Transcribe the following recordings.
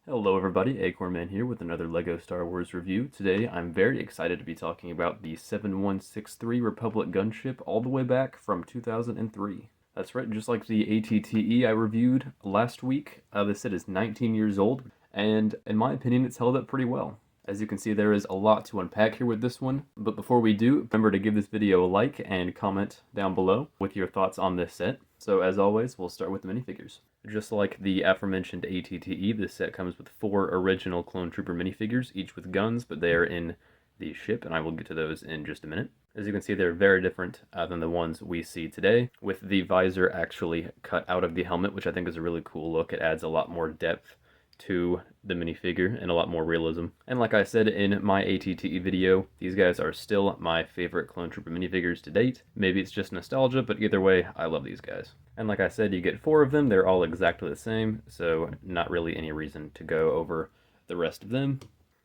Hello everybody, Acorn Man here with another LEGO Star Wars review. Today I'm very excited to be talking about the 7163 Republic gunship all the way back from 2003. That's right, just like the ATTE I reviewed last week, this set is 19 years old, and in my opinion it's held up pretty well. As you can see, there is a lot to unpack here with this one, but before we do, remember to give this video a like and comment down below with your thoughts on this set. So as always, we'll start with the minifigures. Just like the aforementioned ATTE, this set comes with 4 original Clone Trooper minifigures, each with guns, but they are in the ship, and I will get to those in just a minute. As you can see, they're very different than the ones we see today, with the visor actually cut out of the helmet, which I think is a really cool look. It adds a lot more depth to the minifigure and a lot more realism. And like I said in my ATTE video, these guys are still my favorite Clone Trooper minifigures to date. Maybe it's just nostalgia, but either way, I love these guys. And like I said, you get 4 of them. They're all exactly the same, so not really any reason to go over the rest of them.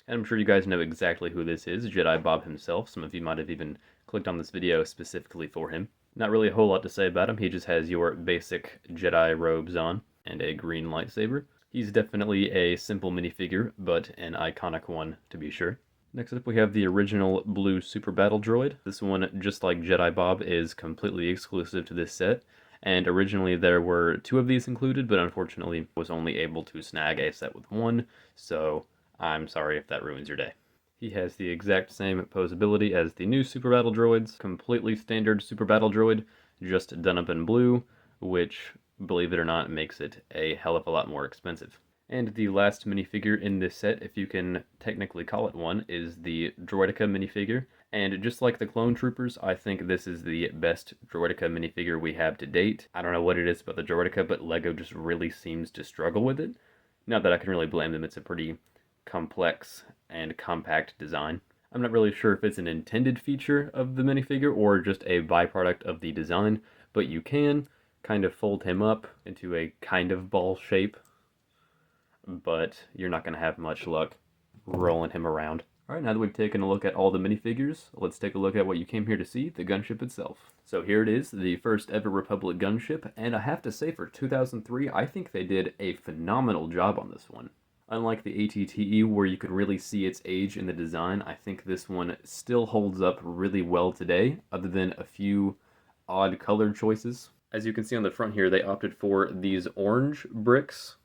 And I'm sure you guys know exactly who this is, Jedi Bob himself. Some of you might have even clicked on this video specifically for him. Not really a whole lot to say about him. He just has your basic Jedi robes on and a green lightsaber. He's definitely a simple minifigure, but an iconic one to be sure. Next up we have the original blue Super Battle Droid. This one, just like Jedi Bob, is completely exclusive to this set. And originally there were 2 of these included, but unfortunately was only able to snag a set with 1, so I'm sorry if that ruins your day. He has the exact same posability as the new Super Battle Droids, completely standard Super Battle Droid, just done up in blue, which, believe it or not, makes it a hell of a lot more expensive. And the last minifigure in this set, if you can technically call it one, is the Droideka minifigure. And just like the Clone Troopers, I think this is the best Droideka minifigure we have to date. I don't know what it is about the Droideka, but LEGO just really seems to struggle with it. Not that I can really blame them, it's a pretty complex and compact design. I'm not really sure if it's an intended feature of the minifigure or just a byproduct of the design, but you can kind of fold him up into a kind of ball shape, but you're not going to have much luck rolling him around. Alright, now that we've taken a look at all the minifigures, let's take a look at what you came here to see, the gunship itself. So here it is, the first ever Republic gunship, and I have to say for 2003, I think they did a phenomenal job on this one. Unlike the ATTE, where you could really see its age in the design, I think this one still holds up really well today, other than a few odd color choices. As you can see on the front here, they opted for these orange bricks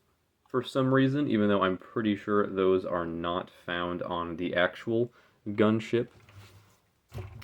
for some reason, even though I'm pretty sure those are not found on the actual gunship.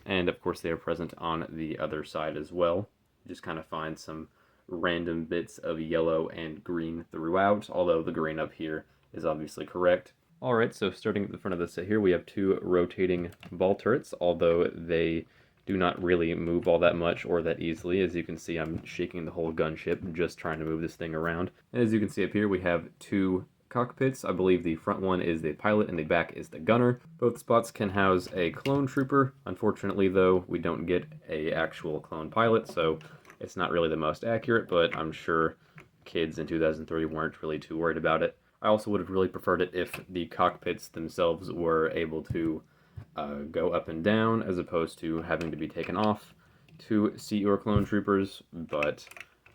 And of course they are present on the other side as well. You just kind of find some random bits of yellow and green throughout, although the green up here is obviously correct. Alright, so starting at the front of the set here, we have 2 rotating ball turrets, although they do not really move all that much or that easily. As you can see, I'm shaking the whole gunship, just trying to move this thing around. And as you can see up here, we have 2 cockpits. I believe the front one is the pilot and the back is the gunner. Both spots can house a clone trooper. Unfortunately, though, we don't get a actual clone pilot, so it's not really the most accurate, but I'm sure kids in 2003 weren't really too worried about it. I also would have really preferred it if the cockpits themselves were able to go up and down as opposed to having to be taken off to see your clone troopers, but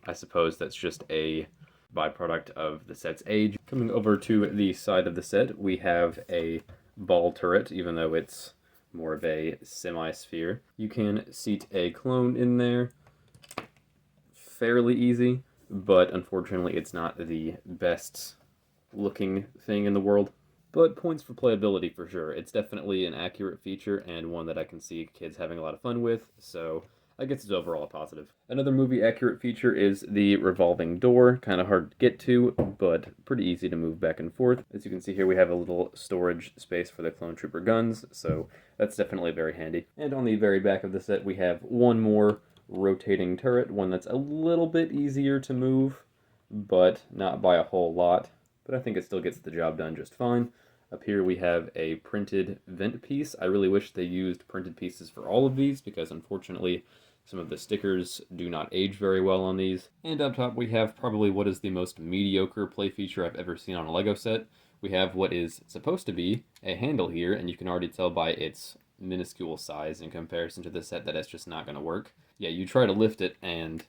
I suppose that's just a byproduct of the set's age. Coming over to the side of the set, we have a ball turret, even though it's more of a semi-sphere. You can seat a clone in there fairly easy, but unfortunately it's not the best looking thing in the world. But points for playability for sure. It's definitely an accurate feature and one that I can see kids having a lot of fun with, so I guess it's overall a positive. Another movie accurate feature is the revolving door. Kind of hard to get to, but pretty easy to move back and forth. As you can see here, we have a little storage space for the Clone Trooper guns, so that's definitely very handy. And on the very back of the set, we have one more rotating turret, one that's a little bit easier to move, but not by a whole lot. But I think it still gets the job done just fine. Up here we have a printed vent piece. I really wish they used printed pieces for all of these because unfortunately some of the stickers do not age very well on these. And up top we have probably what is the most mediocre play feature I've ever seen on a LEGO set. We have what is supposed to be a handle here, and you can already tell by its minuscule size in comparison to the set that it's just not going to work. Yeah, you try to lift it and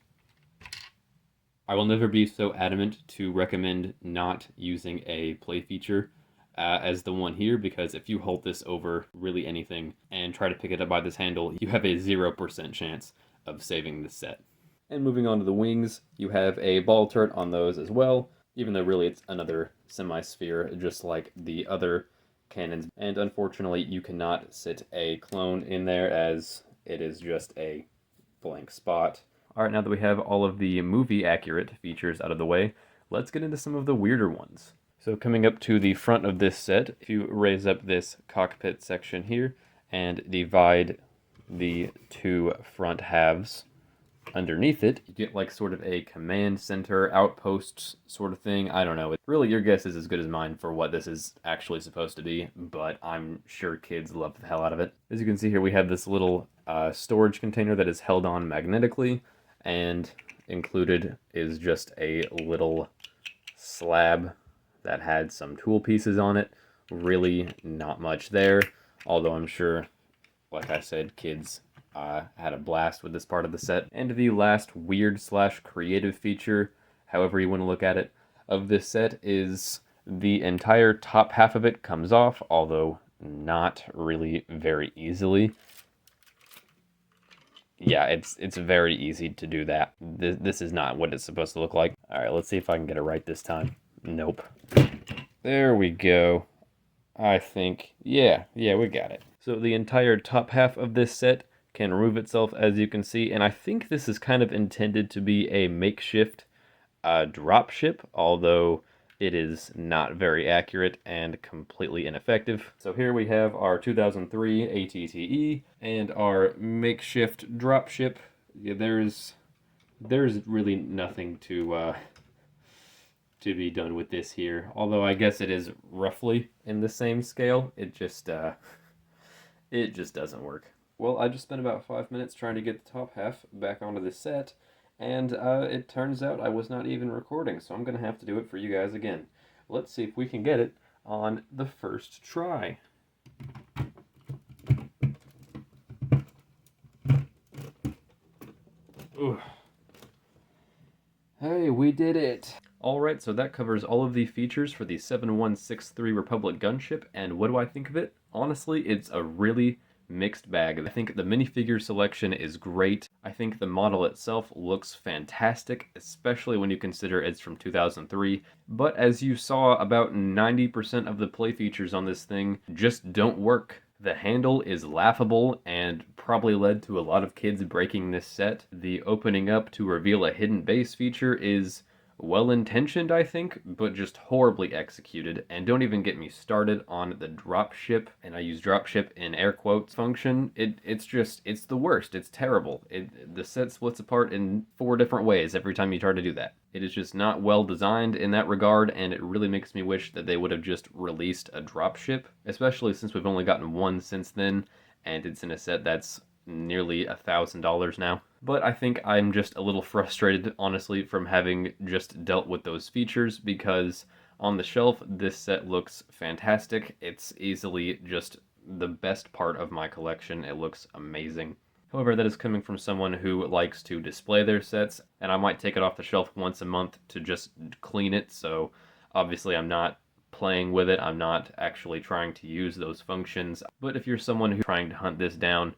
I will never be so adamant to recommend not using a play feature as the one here, because if you hold this over really anything and try to pick it up by this handle, you have a 0% chance of saving this set. And moving on to the wings, you have a ball turret on those as well, even though really it's another semi-sphere, just like the other cannons. And unfortunately, you cannot sit a clone in there, as it is just a blank spot. All right, now that we have all of the movie-accurate features out of the way, let's get into some of the weirder ones. So coming up to the front of this set, if you raise up this cockpit section here and divide the two front halves underneath it, you get like sort of a command center, outposts sort of thing. I don't know. Really, your guess is as good as mine for what this is actually supposed to be, but I'm sure kids love the hell out of it. As you can see here, we have this little storage container that is held on magnetically, and included is just a little slab that had some tool pieces on it. Really not much there, although I'm sure, like I said, kids had a blast with this part of the set. And the last weird / creative feature, however you want to look at it, of this set is the entire top half of it comes off, although not really very easily. Yeah, it's very easy to do that. This is not what it's supposed to look like. All right, let's see if I can get it right this time. Nope. There we go. I think, yeah, we got it. So the entire top half of this set can remove itself, as you can see, and I think this is kind of intended to be a makeshift drop ship, although it is not very accurate and completely ineffective. So here we have our 2003 ATTE and our makeshift dropship. Yeah, there's really nothing to be done with this here. Although I guess it is roughly in the same scale. It just doesn't work. Well, I just spent about 5 minutes trying to get the top half back onto the set, and it turns out I was not even recording, so I'm going to have to do it for you guys again. Let's see if we can get it on the first try. Ooh. Hey, we did it! Alright, so that covers all of the features for the 7163 Republic Gunship, and what do I think of it? Honestly, it's a really mixed bag. I think the minifigure selection is great. I think the model itself looks fantastic, especially when you consider it's from 2003. But as you saw, about 90% of the play features on this thing just don't work. The handle is laughable and probably led to a lot of kids breaking this set. The opening up to reveal a hidden base feature is well-intentioned, I think, but just horribly executed. And don't even get me started on the dropship, and I use dropship in air quotes, function. It's the worst. It's terrible. The set splits apart in 4 different ways every time you try to do that. It is just not well designed in that regard, and it really makes me wish that they would have just released a dropship, especially since we've only gotten one since then, and it's in a set that's nearly $1,000 now. But I think I'm just a little frustrated, honestly, from having just dealt with those features, because on the shelf, this set looks fantastic. It's easily just the best part of my collection. It looks amazing. However, that is coming from someone who likes to display their sets, and I might take it off the shelf once a month to just clean it, so obviously I'm not playing with it. I'm not actually trying to use those functions. But if you're someone who's trying to hunt this down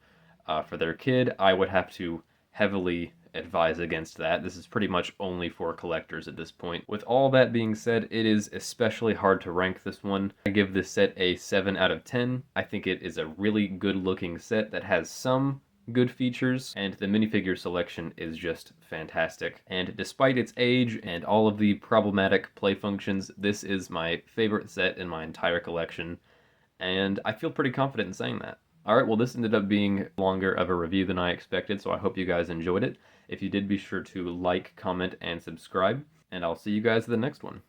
for their kid, I would have to heavily advise against that. This is pretty much only for collectors at this point. With all that being said, it is especially hard to rank this one. I give this set a 7 out of 10. I think it is a really good looking set that has some good features, and the minifigure selection is just fantastic. And despite its age and all of the problematic play functions, this is my favorite set in my entire collection, and I feel pretty confident in saying that. Alright, well this ended up being longer of a review than I expected, so I hope you guys enjoyed it. If you did, be sure to like, comment, and subscribe, and I'll see you guys in the next one.